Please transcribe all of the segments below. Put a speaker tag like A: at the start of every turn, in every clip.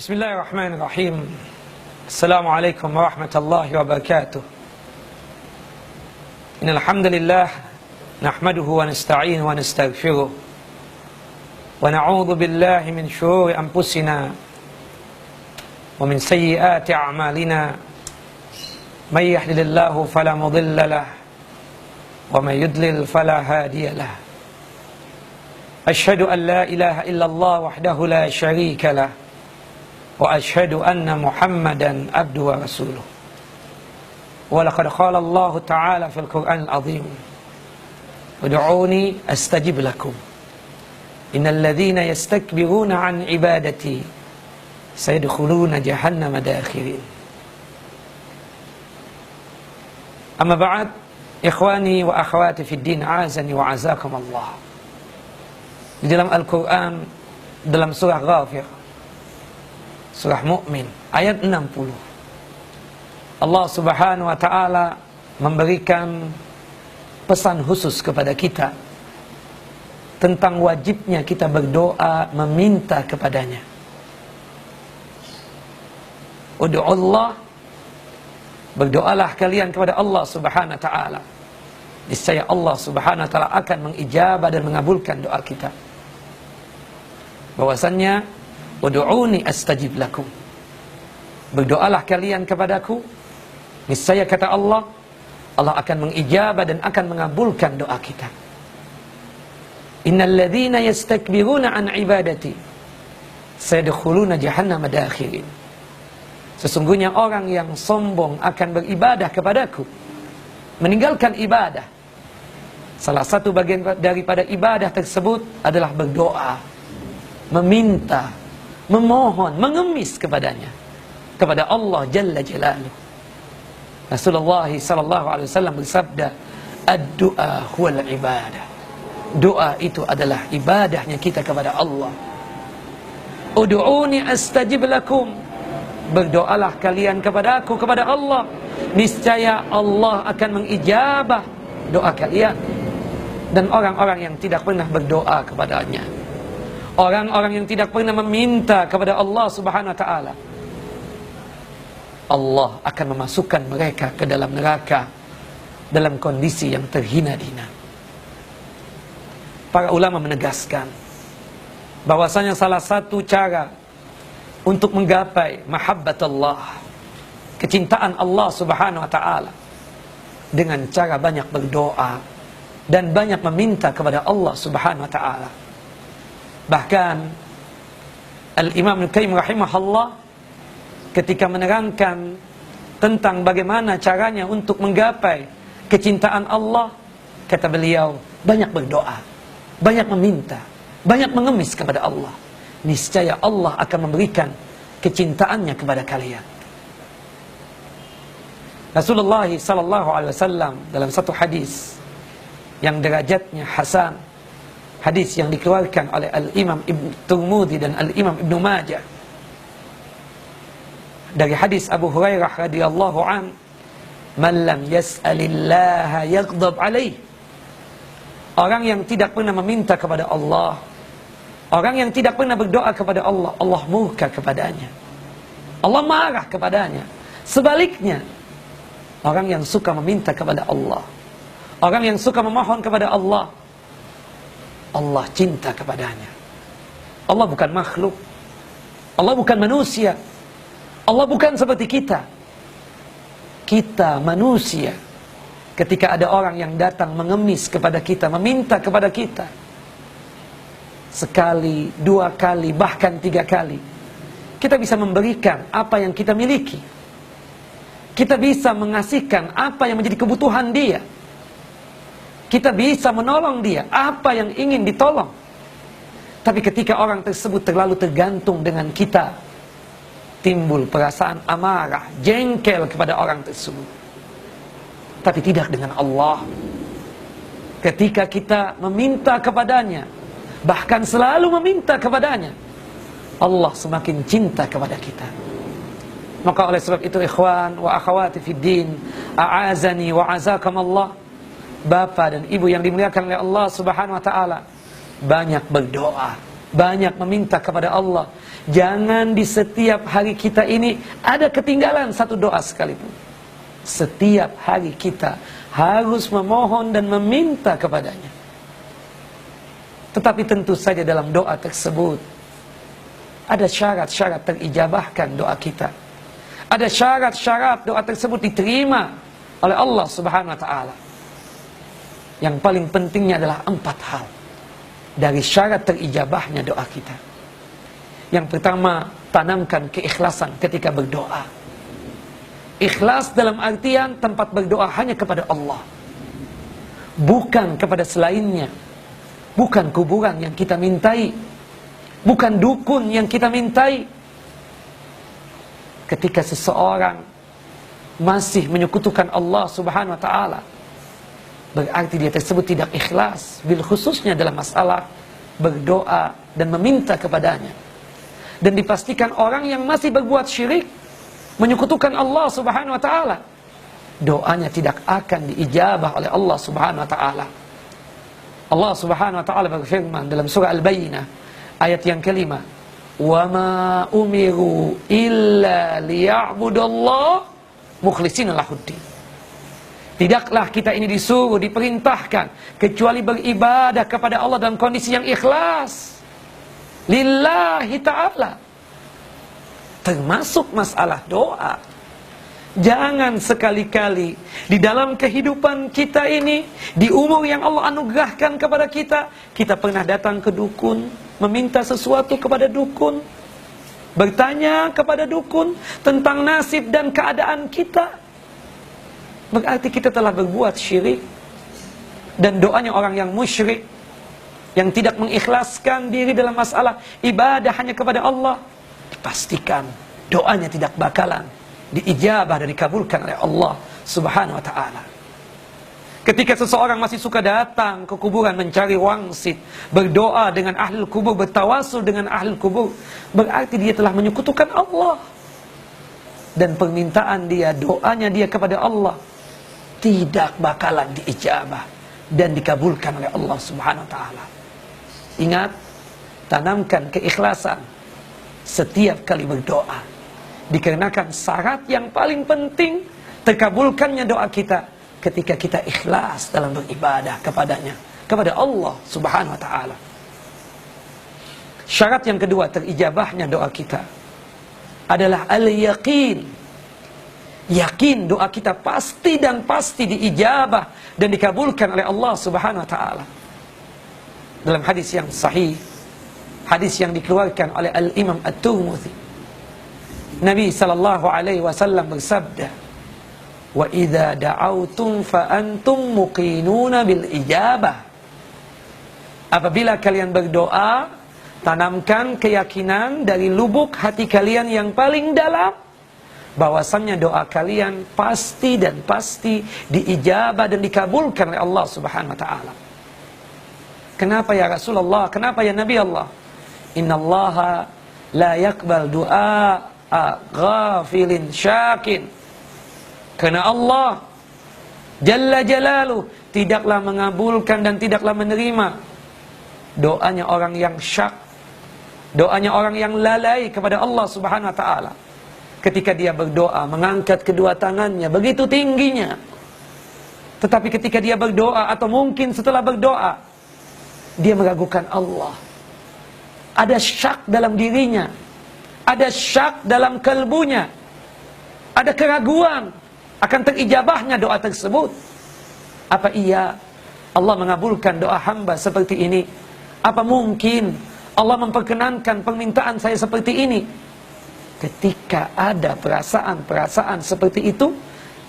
A: Bismillahirrahmanirrahim. Assalamualaikum warahmatullahi wabarakatuh. Innal hamdalillah nahmaduhu wa nasta'inuhu wa nastaghfiruh wa na'udzu billahi min shururi anfusina wa min sayyiati a'malina. May yahdihillahu fala mudilla lahu wa may yudlil fala hadiya lahu. Asyhadu an la ilaha illallah wahdahu la syarika lahu wa asyhadu anna Muhammadan abduhu wa rasuluh. Wa laqad qala Allah ta'ala fil Qur'anil azim, ud'uni astajib lakum innal ladzina yastakbiruna an ibadati sayadkhuluna jahannama dakhirin. Amma ba'd, ikhwani wa akhwati fid din, azani wa azakum Allah. Di dalam Al-Qur'an, dalam surah Ghafir, surah Mu'min, ayat 60, Allah subhanahu wa ta'ala memberikan pesan khusus kepada kita tentang wajibnya kita berdoa meminta kepadanya. Ud'ullah, berdoalah kalian kepada Allah subhanahu wa ta'ala. Niscaya Allah subhanahu wa ta'ala akan mengijabah dan mengabulkan doa kita. Bahwasannya ud'uni astajib lakum, berdoalah kalian kepadaku, niscaya kata Allah, Allah akan mengijabah dan akan mengabulkan doa kita. Innal ladzina yastakbiruna an ibadati sayadkhuluna jahannama dakhirin. Sesungguhnya orang yang sombong akan beribadah kepadaku, meninggalkan ibadah. Salah satu bagian daripada ibadah tersebut adalah berdoa, meminta, memohon, mengemis kepadanya, kepada Allah Jalla Jalaluh. Rasulullah sallallahu alaihi wasallam bersabda, ad-du'a huwal ibadah. Doa itu adalah ibadahnya kita kepada Allah. Ud'uni astajib lakum, berdoalah kalian kepada aku, kepada Allah, niscaya Allah akan mengijabah doa kalian. Dan orang-orang yang tidak pernah berdoa kepadanya, orang-orang yang tidak pernah meminta kepada Allah subhanahu wa ta'ala, Allah akan memasukkan mereka ke dalam neraka dalam kondisi yang terhina-hina. Para ulama menegaskan bahwasanya salah satu cara untuk menggapai mahabbat Allah, kecintaan Allah subhanahu wa ta'ala, dengan cara banyak berdoa dan banyak meminta kepada Allah subhanahu wa ta'ala. Bahkan Al-Imam Al-Qayyim rahimahullah ketika menerangkan tentang bagaimana caranya untuk menggapai kecintaan Allah, kata beliau, banyak berdoa, banyak meminta, banyak mengemis kepada Allah, niscaya Allah akan memberikan kecintaannya kepada kalian. Rasulullah sallallahu alaihi wasallam dalam satu hadis yang derajatnya hasan, hadis yang dikeluarkan oleh Al-Imam Ibn Tirmidzi dan Al-Imam Ibn Majah, dari hadis Abu Hurairah radhiyallahu an, man lam yas'alillaha yaghdab alaih. Orang yang tidak pernah meminta kepada Allah, orang yang tidak pernah berdoa kepada Allah, Allah murka kepadanya, Allah marah kepadanya. Sebaliknya, orang yang suka meminta kepada Allah, orang yang suka memohon kepada Allah, Allah cinta kepadanya. Allah bukan makhluk, Allah bukan manusia, Allah bukan seperti kita. Kita manusia. Ketika ada orang yang datang mengemis kepada kita, meminta kepada kita, sekali, dua kali, bahkan tiga kali, kita bisa memberikan apa yang kita miliki. Kita bisa mengasihkan apa yang menjadi kebutuhan dia. Kita bisa menolong dia apa yang ingin ditolong. Tapi ketika orang tersebut terlalu tergantung dengan kita, timbul perasaan amarah, jengkel kepada orang tersebut. Tapi tidak dengan Allah. Ketika kita meminta kepadanya, bahkan selalu meminta kepadanya, Allah semakin cinta kepada kita. Maka oleh sebab itu, ikhwan wa akhawati fid din, a'azani wa azakum Allah, bapak dan ibu yang dimuliakan oleh Allah subhanahu wa ta'ala, banyak berdoa, banyak meminta kepada Allah. Jangan di setiap hari kita ini ada ketinggalan satu doa sekalipun. Setiap hari kita harus memohon dan meminta kepadanya. Tetapi tentu saja dalam doa tersebut ada syarat-syarat terijabahkan doa kita. Ada syarat-syarat doa tersebut diterima oleh Allah Subhanahu wa ta'ala. Yang paling pentingnya adalah 4 hal dari syarat terijabahnya doa kita. Yang pertama, tanamkan keikhlasan ketika berdoa. Ikhlas dalam artian tempat berdoa hanya kepada Allah, bukan kepada selainnya. Bukan kuburan yang kita mintai, bukan dukun yang kita mintai. Ketika seseorang masih menyekutukan Allah Subhanahu wa ta'ala, berarti dia tersebut tidak ikhlas, bil khususnya dalam masalah berdoa dan meminta kepadanya. Dan dipastikan orang yang masih berbuat syirik, menyekutukan Allah Subhanahu wa ta'ala, doanya tidak akan diijabah oleh Allah Subhanahu wa ta'ala. Allah Subhanahu wa ta'ala berfirman dalam surah Al-Bayyinah ayat yang kelima, "Wa ma umiru illa liya'budallah mukhlishina lahuddin." Tidaklah kita ini disuruh, diperintahkan kecuali beribadah kepada Allah dalam kondisi yang ikhlas, lillahi ta'ala. Termasuk masalah doa. Jangan sekali-kali di dalam kehidupan kita ini, di umur yang Allah anugerahkan kepada kita, kita pernah datang ke dukun, meminta sesuatu kepada dukun, bertanya kepada dukun tentang nasib dan keadaan kita. Berarti kita telah berbuat syirik. Dan doanya orang yang musyrik, yang tidak mengikhlaskan diri dalam masalah ibadah hanya kepada Allah, dipastikan doanya tidak bakalan diijabah dan dikabulkan oleh Allah Subhanahu wa ta'ala. Ketika seseorang masih suka datang ke kuburan mencari wangsit, berdoa dengan ahli kubur, bertawasul dengan ahli kubur, berarti dia telah menyekutukan Allah. Dan permintaan dia, doanya dia kepada Allah tidak bakalan diijabah dan dikabulkan oleh Allah Subhanahu wa ta'ala. Ingat, tanamkan keikhlasan setiap kali berdoa. Dikarenakan syarat yang paling penting terkabulkannya doa kita ketika kita ikhlas dalam beribadah kepadanya, kepada Allah Subhanahu wa ta'ala. Syarat yang kedua terijabahnya doa kita adalah al-yaqin. Yakin doa kita pasti dan pasti diijabah dan dikabulkan oleh Allah Subhanahu wa ta'ala. Dalam hadis yang sahih, hadis yang dikeluarkan oleh Al-Imam At-Tirmidzi, Nabi sallallahu alaihi wasallam bersabda, "Wa idza da'autum fa antum muqinuna bil ijabah." Apabila kalian berdoa, tanamkan keyakinan dari lubuk hati kalian yang paling dalam bahwasannya doa kalian pasti dan pasti diijabah dan dikabulkan oleh Allah Subhanahu wa ta'ala. Kenapa ya Rasulullah? Kenapa ya Nabi Allah? Innallaha la yaqbal du'a ghafilin syakin. Karena Allah Jalla Jalaluh tidaklah mengabulkan dan tidaklah menerima doanya orang yang syak, doanya orang yang lalai kepada Allah Subhanahu wa ta'ala. Ketika dia berdoa, mengangkat kedua tangannya begitu tingginya, tetapi ketika dia berdoa atau mungkin setelah berdoa, dia meragukan Allah. Ada syak dalam dirinya, ada syak dalam kalbunya, ada keraguan akan terijabahnya doa tersebut. Apa iya Allah mengabulkan doa hamba seperti ini? Apa mungkin Allah memperkenankan permintaan saya seperti ini? Ketika ada perasaan-perasaan seperti itu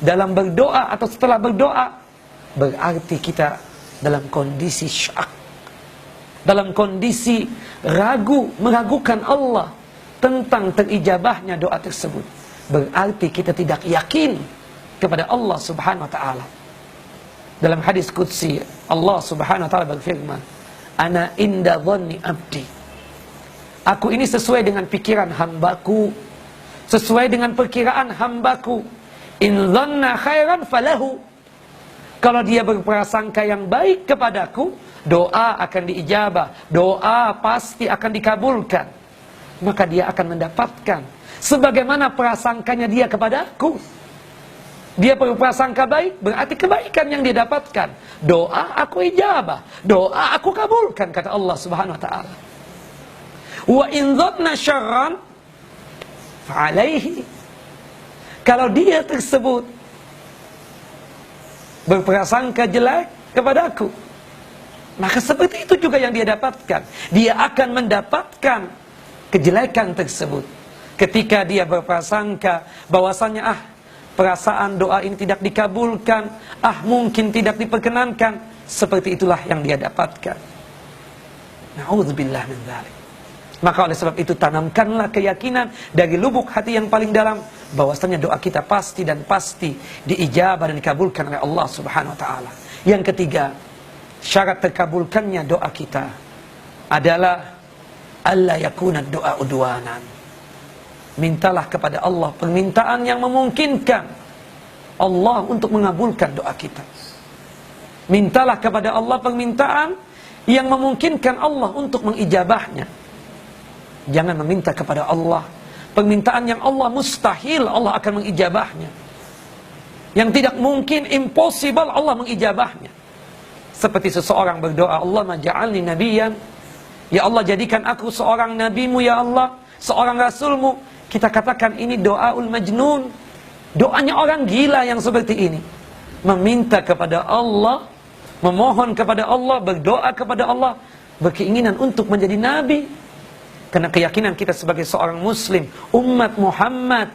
A: dalam berdoa atau setelah berdoa, berarti kita dalam kondisi syak, dalam kondisi ragu, meragukan Allah tentang terijabahnya doa tersebut. Berarti kita tidak yakin kepada Allah Subhanahu wa ta'ala. Dalam hadis qudsi, Allah Subhanahu wa ta'ala berfirman, "Ana inda dhanni abdi." Aku ini sesuai dengan pikiran hambaku, sesuai dengan perkiraan hambaku. In dhanna khairan falahu. Kalau dia berprasangka yang baik kepadaku, doa akan diijabah, doa pasti akan dikabulkan. Maka dia akan mendapatkan sebagaimana prasangkanya dia kepadaku. Dia berprasangka baik, berarti kebaikan yang dia dapatkan. Doa aku ijabah, doa aku kabulkan, kata Allah Subhanahu wa taala. Wa in dhanna syarran fa'alaihi. Kalau dia tersebut berprasangka jelek kepadaku, maka seperti itu juga yang dia dapatkan. Dia akan mendapatkan kejelekan tersebut. Ketika dia berprasangka bahwasanya perasaan doa ini tidak dikabulkan, mungkin tidak diperkenankan, seperti itulah yang dia dapatkan. Na'udzubillah min dzalik. Maka oleh sebab itu tanamkanlah keyakinan dari lubuk hati yang paling dalam bahwasanya doa kita pasti dan pasti diijabah dan dikabulkan oleh Allah Subhanahu wa taala. Yang ketiga, syarat terkabulkannya doa kita adalah alla yakuna doa udwanan. Mintalah kepada Allah permintaan yang memungkinkan Allah untuk mengabulkan doa kita. Mintalah kepada Allah permintaan yang memungkinkan Allah untuk mengijabahnya. Jangan meminta kepada Allah permintaan yang Allah mustahil Allah akan mengijabahnya, yang tidak mungkin, impossible Allah mengijabahnya. Seperti seseorang berdoa, Allahumma ja'alni nabiyyan, ya Allah jadikan aku seorang nabimu ya Allah, seorang rasulmu. Kita katakan ini doaul majnun, doanya orang gila yang seperti ini. Meminta kepada Allah, memohon kepada Allah, berdoa kepada Allah, berkeinginan untuk menjadi nabi. Karena keyakinan kita sebagai seorang muslim, umat Muhammad,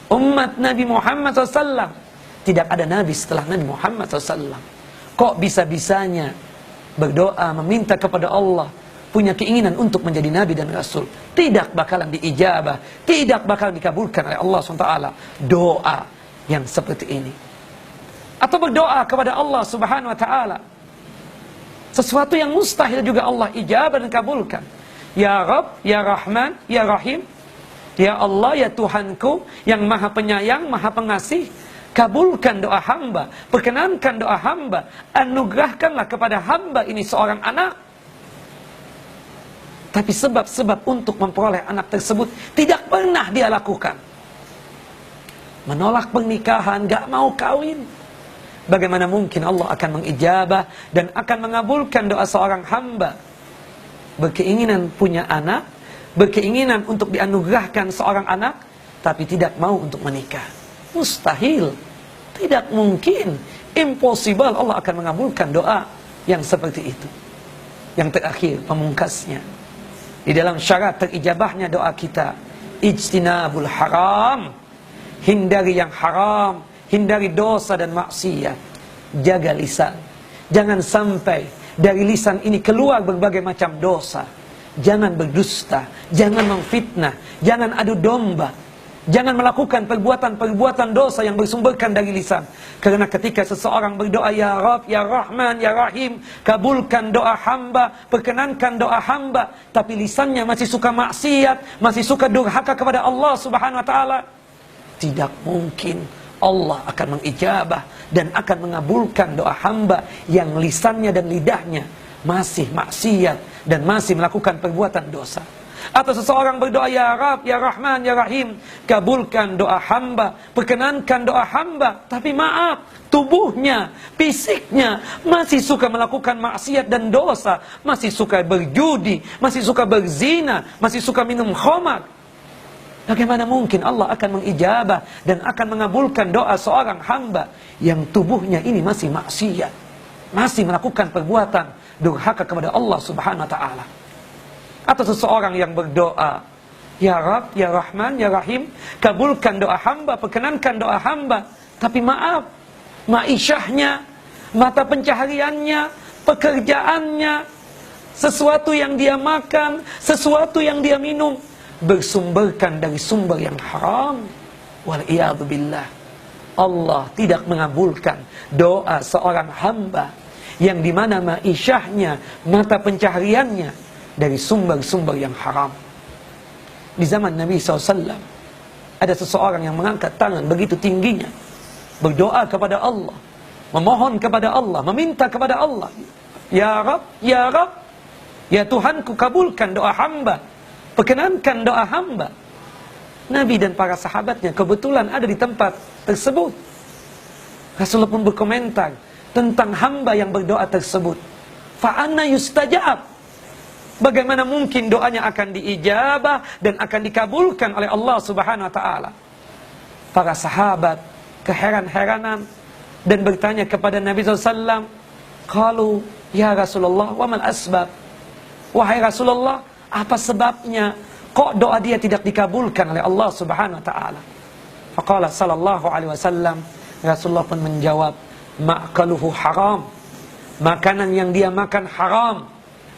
A: umat Nabi Muhammad SAW, tidak ada nabi setelah Nabi Muhammad SAW. Kok bisa-bisanya berdoa, meminta kepada Allah, punya keinginan untuk menjadi nabi dan rasul, tidak bakalan diijabah, tidak bakalan dikabulkan oleh Allah SWT doa yang seperti ini. Atau berdoa kepada Allah Subhanahu wa taala sesuatu yang mustahil juga Allah ijabah dan kabulkan. Ya Rabb, Ya Rahman, Ya Rahim, Ya Allah, Ya Tuhanku yang maha penyayang, maha pengasih, kabulkan doa hamba, perkenankan doa hamba, anugerahkanlah kepada hamba ini seorang anak. Tapi sebab-sebab untuk memperoleh anak tersebut tidak pernah dia lakukan. Menolak pernikahan, gak mau kawin. Bagaimana mungkin Allah akan mengijabah dan akan mengabulkan doa seorang hamba? Berkeinginan punya anak, berkeinginan untuk dianugerahkan seorang anak, tapi tidak mau untuk menikah. Mustahil, tidak mungkin, impossible Allah akan mengabulkan doa yang seperti itu. Yang terakhir, pemungkasnya, di dalam syarat terijabahnya doa kita, ijtinabul haram, hindari yang haram, hindari dosa dan maksiat. Jaga lisan, jangan sampai dari lisan ini keluar berbagai macam dosa. Jangan berdusta, jangan memfitnah, jangan adu domba, jangan melakukan perbuatan-perbuatan dosa yang bersumberkan dari lisan. Karena ketika seseorang berdoa, Ya Rabb, Ya Rahman, Ya Rahim, kabulkan doa hamba, perkenankan doa hamba, tapi lisannya masih suka maksiat, masih suka durhaka kepada Allah Subhanahu wa taala, tidak mungkin Allah akan mengijabah dan akan mengabulkan doa hamba yang lisannya dan lidahnya masih maksiat dan masih melakukan perbuatan dosa. Atau seseorang berdoa, Ya Rabb, Ya Rahman, Ya Rahim, kabulkan doa hamba, perkenankan doa hamba, tapi maaf, tubuhnya, fisiknya masih suka melakukan maksiat dan dosa, masih suka berjudi, masih suka berzina, masih suka minum khamar. Bagaimana mungkin Allah akan mengijabah dan akan mengabulkan doa seorang hamba yang tubuhnya ini masih maksiat, masih melakukan perbuatan durhaka kepada Allah Subhanahu wa taala? Atau seseorang yang berdoa, Ya Rabb, Ya Rahman, Ya Rahim, kabulkan doa hamba, perkenankan doa hamba, tapi maaf, ma'isyahnya, mata pencahariannya, pekerjaannya, sesuatu yang dia makan, sesuatu yang dia minum, bersumberkan dari sumber yang haram. Wal'iyadzubillah. Allah tidak mengabulkan doa seorang hamba yang dimana ma'isyahnya, mata pencahariannya dari sumber-sumber yang haram. Di zaman Nabi SAW ada seseorang yang mengangkat tangan begitu tingginya, berdoa kepada Allah, memohon kepada Allah, meminta kepada Allah. Ya Rabb, ya Rabb, ya Tuhanku, kabulkan doa hamba, perkenankan doa hamba. Nabi dan para sahabatnya kebetulan ada di tempat tersebut. Rasulullah pun berkomentar tentang hamba yang berdoa tersebut. Fa'anna yustajab. Bagaimana mungkin doanya akan diijabah dan akan dikabulkan oleh Allah Subhanahu wa taala? Para sahabat keheran-heranan dan bertanya kepada Nabi SAW. Qalu, ya Rasulullah, wa mal asbab? Wahai Rasulullah, apa sebabnya kok doa dia tidak dikabulkan oleh Allah Subhanahu wa taala? Faqala sallallahu alaihi wasallam, Rasulullah pun menjawab, ma'kaluhu haram. Makanan yang dia makan haram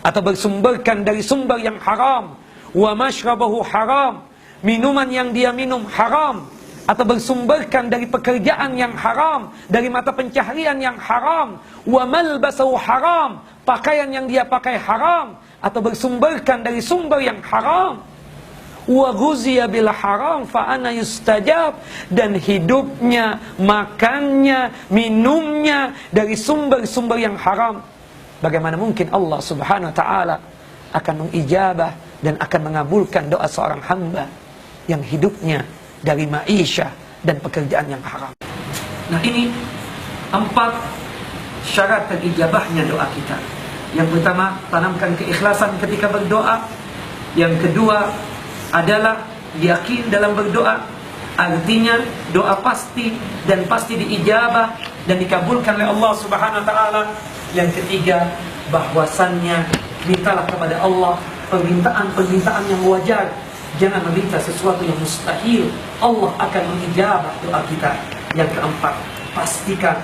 A: atau bersumberkan dari sumber yang haram. Wa mashrabahu haram. Minuman yang dia minum haram atau bersumberkan dari pekerjaan yang haram, dari mata pencaharian yang haram. Wa malbasahu haram. Pakaian yang dia pakai haram atau bersumberkan dari sumber yang haram. Wa ghuziya bil haram fa ana yustajab. Dan hidupnya, makannya, minumnya dari sumber-sumber yang haram. Bagaimana mungkin Allah Subhanahu wa taala akan mengijabah dan akan mengabulkan doa seorang hamba yang hidupnya dari ma'isyah dan pekerjaan yang haram. Nah, ini 4 syarat terijabahnya doa kita. Yang pertama, tanamkan keikhlasan ketika berdoa. Yang kedua adalah yakin dalam berdoa. Artinya doa pasti dan pasti diijabah dan dikabulkan oleh Allah Subhanahu wa taala. Yang ketiga, bahwasannya mintalah kepada Allah permintaan-permintaan yang wajar. Jangan meminta sesuatu yang mustahil. Allah akan mengijabah doa kita. Yang keempat, pastikan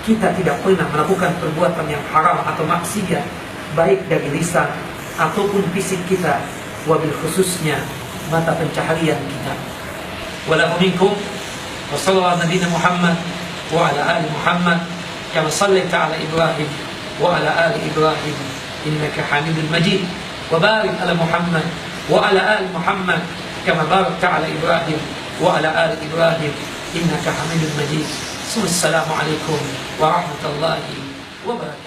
A: kita tidak pernah melakukan perbuatan yang haram atau maksiat, baik dari lisan ataupun fisik kita, wabil khususnya mata pencaharian kita. Walahu minkum wa sallallahu ala nabiyina Muhammad wa ala ali Muhammad kama sallaita ala Ibrahim wa ala ali Ibrahim innaka Hamidul Majid. Wa barik ala Muhammad wa ala ali Muhammad kama barakta ala Ibrahim wa ala ali Ibrahim innaka Hamidul Majid. Assalamualaikum warahmatullahi wabarakatuh.